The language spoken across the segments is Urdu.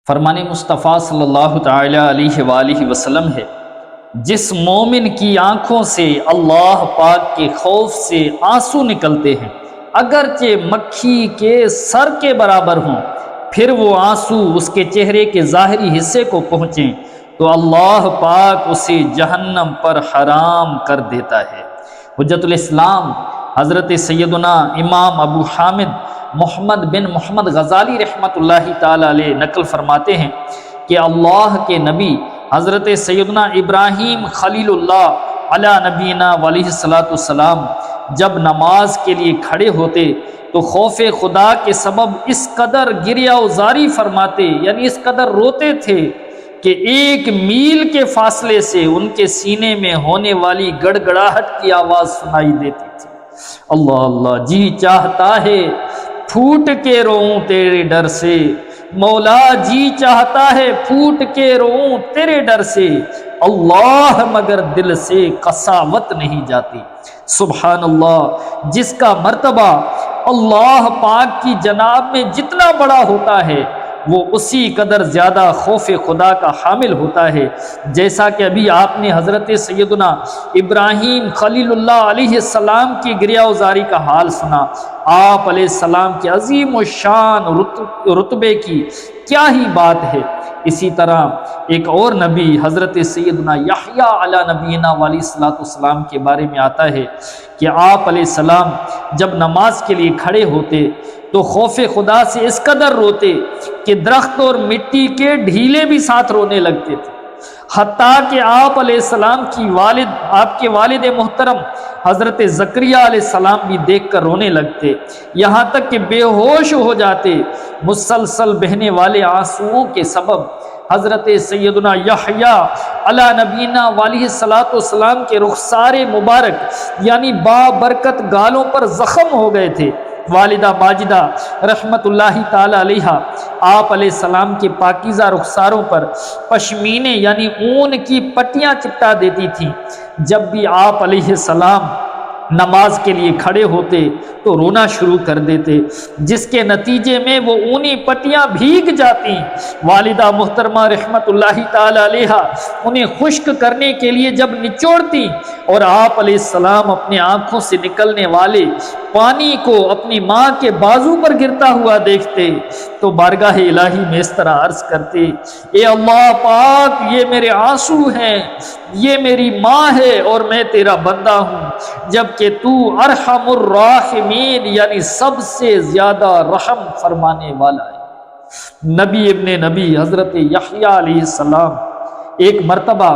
فرمان مصطفیٰ صلی اللہ تعالی علیہ وآلہ وسلم ہے، جس مومن کی آنکھوں سے اللہ پاک کے خوف سے آنسو نکلتے ہیں اگرچہ مکھی کے سر کے برابر ہوں، پھر وہ آنسو اس کے چہرے کے ظاہری حصے کو پہنچیں تو اللہ پاک اسے جہنم پر حرام کر دیتا ہے۔ حجت الاسلام حضرت سیدنا امام ابو حامد محمد بن محمد غزالی رحمۃ اللہ تعالی علیہ نقل فرماتے ہیں کہ اللہ کے نبی حضرت سیدنا ابراہیم خلیل اللہ علی نبینا علیہ الصلاۃ والسلام جب نماز کے لیے کھڑے ہوتے تو خوف خدا کے سبب اس قدر گریہ وزاری فرماتے، یعنی اس قدر روتے تھے کہ 1 میل کے فاصلے سے ان کے سینے میں ہونے والی گڑ گڑاہٹ کی آواز سنائی دیتی تھی۔ اللہ اللہ، جی چاہتا ہے پھوٹ کے روؤں تیرے ڈر سے، مولا جی چاہتا ہے پھوٹ کے روؤں تیرے ڈر سے، اللہ مگر دل سے قساوت نہیں جاتی۔ سبحان اللہ، جس کا مرتبہ اللہ پاک کی جناب میں جتنا بڑا ہوتا ہے وہ اسی قدر زیادہ خوف خدا کا حامل ہوتا ہے۔ جیسا کہ ابھی آپ نے حضرت سیدنا ابراہیم خلیل اللہ علیہ السلام کی گریہ وزاری کا حال سنا، آپ علیہ السلام کے عظیم و شان رتبے کی کیا ہی بات ہے۔ اسی طرح ایک اور نبی حضرت سیدنا یحییٰ علی نبینا علیہ الصلوۃ والسلام کے بارے میں آتا ہے کہ آپ علیہ السلام جب نماز کے لیے کھڑے ہوتے تو خوف خدا سے اس قدر روتے کہ درخت اور مٹی کے ڈھیلے بھی ساتھ رونے لگتے تھے، حتیٰ کہ آپ علیہ السلام کی آپ کے والد محترم حضرت زکریا علیہ السلام بھی دیکھ کر رونے لگتے، یہاں تک کہ بے ہوش ہو جاتے۔ مسلسل بہنے والے آنسوؤں کے سبب حضرت سیدنا یحییٰ علی نبینا علیہ الصلوۃ والسلام کے رخسار مبارک یعنی بابرکت گالوں پر زخم ہو گئے تھے۔ والدہ ماجدہ رحمت اللہ تعالی علیہا آپ علیہ السلام کے پاکیزہ رخساروں پر پشمینے یعنی اون کی پٹیاں چپٹا دیتی تھیں۔ جب بھی آپ علیہ السلام نماز کے لیے کھڑے ہوتے تو رونا شروع کر دیتے، جس کے نتیجے میں وہ اونی پٹیاں بھیگ جاتی۔ والدہ محترمہ رحمت اللہ تعالی علیہا انہیں خشک کرنے کے لیے جب نچوڑتی اور آپ علیہ السلام اپنے آنکھوں سے نکلنے والے پانی کو اپنی ماں کے بازو پر گرتا ہوا دیکھتے تو بارگاہ الہی میں اس طرح عرض کرتے، اے اللہ پاک، یہ میرے آنسو ہیں، یہ میری ماں ہے اور میں تیرا بندہ ہوں، جبکہ تو ارحم الراحمین یعنی سب سے زیادہ رحم فرمانے والا ہے۔ نبی ابن نبی حضرت یحییٰ علیہ السلام ایک مرتبہ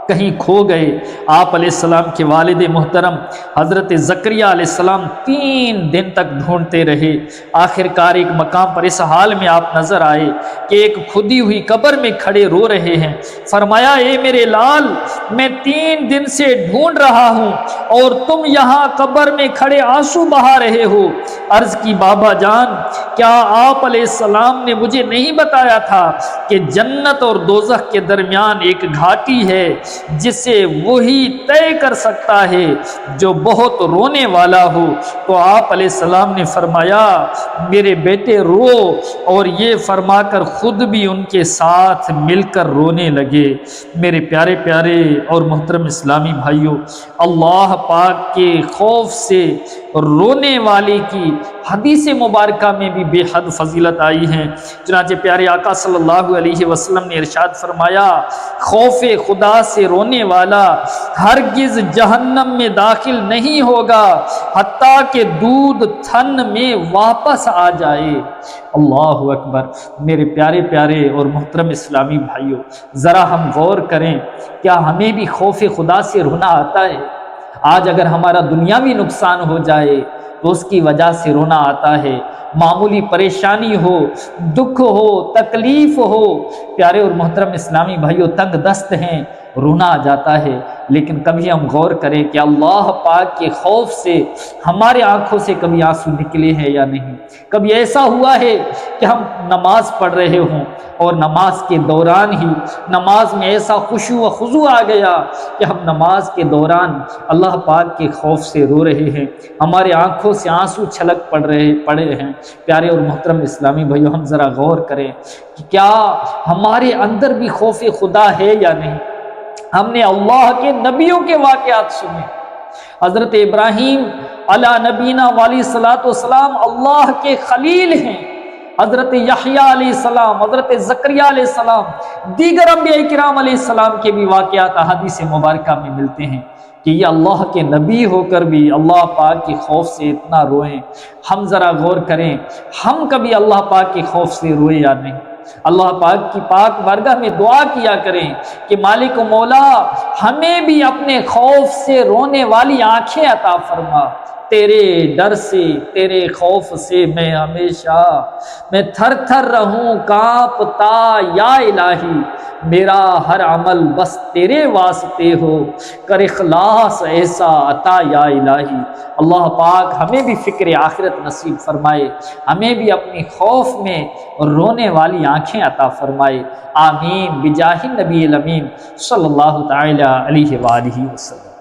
کہیں کھو گئے۔ آپ علیہ السلام کے والد محترم حضرت زکریا علیہ السلام 3 دن تک ڈھونڈتے رہے، آخر کار ایک مقام پر اس حال میں آپ نظر آئے کہ ایک کھدی ہوئی قبر میں کھڑے رو رہے ہیں۔ فرمایا، اے میرے لال، میں 3 دن سے ڈھونڈ رہا ہوں اور تم یہاں قبر میں کھڑے آنسو بہا رہے ہو۔ عرض کی، بابا جان، کیا آپ علیہ السلام نے مجھے نہیں بتایا تھا کہ جنت اور دوزخ کے درمیان ایک گھاٹی ہے جسے وہی طے کر سکتا ہے جو بہت رونے والا ہو؟ تو آپ علیہ السلام نے فرمایا، میرے بیٹے رو، اور یہ فرما کر خود بھی ان کے ساتھ مل کر رونے لگے۔ میرے پیارے پیارے اور محترم اسلامی بھائیوں، اللہ پاک کے خوف سے رونے والے کی حدیث مبارکہ میں بھی بے حد فضیلت آئی ہے۔ چنانچہ پیارے آقا صلی اللہ علیہ وسلم نے ارشاد فرمایا، خوف خدا سے رونے والا ہرگز جہنم میں داخل نہیں ہوگا حتیٰ کہ دودھ تھن میں واپس آ جائے۔ اللہ اکبر۔ میرے پیارے پیارے اور محترم اسلامی بھائیوں، ذرا ہم غور کریں، کیا ہمیں بھی خوف خدا سے رونا آتا ہے؟ آج اگر ہمارا دنیاوی نقصان ہو جائے تو اس کی وجہ سے رونا آتا ہے، معمولی پریشانی ہو، دکھ ہو، تکلیف ہو، پیارے اور محترم اسلامی بھائیوں، تنگ دست ہیں، رونا آ جاتا ہے، لیکن کبھی ہم غور کریں کہ اللہ پاک کے خوف سے ہمارے آنکھوں سے کبھی آنسو نکلے ہیں یا نہیں؟ کبھی ایسا ہوا ہے کہ ہم نماز پڑھ رہے ہوں اور نماز کے دوران ہی نماز میں ایسا خشوع و خضوع آ گیا کہ ہم نماز کے دوران اللہ پاک کے خوف سے رو رہے ہیں، ہمارے آنکھوں سے آنسو چھلک پڑے ہیں؟ پیارے اور محترم اسلامی بھائیو، ہم ذرا غور کریں کہ کیا ہمارے اندر بھی خوف خدا ہے یا نہیں؟ ہم نے اللہ کے نبیوں کے واقعات سنے، حضرت ابراہیم علی نبینا والی صلاۃ والسلام اللہ کے خلیل ہیں، حضرت یحییٰ علیہ السلام، حضرت زکریا علیہ السلام، دیگر انبیاء کرام علیہ السلام کے بھی واقعات احادیث مبارکہ میں ملتے ہیں کہ یہ اللہ کے نبی ہو کر بھی اللہ پاک کے خوف سے اتنا روئیں۔ ہم ذرا غور کریں، ہم کبھی اللہ پاک کے خوف سے روئے یا نہیں؟ اللہ پاک کی پاک بارگاہ میں دعا کیا کریں کہ مالک و مولا ہمیں بھی اپنے خوف سے رونے والی آنکھیں عطا فرما، تیرے ڈر سے، تیرے خوف سے میں تھر تھر رہوں کانپتا، یا الہی میرا ہر عمل بس تیرے واسطے ہو، کر اخلاص ایسا عطا یا الہی۔ اللہ پاک ہمیں بھی فکر آخرت نصیب فرمائے، ہمیں بھی اپنی خوف میں رونے والی آنکھیں عطا فرمائے، آمین بجاہ النبی الامین صلی اللہ تعالی علیہ وآلہ وسلم۔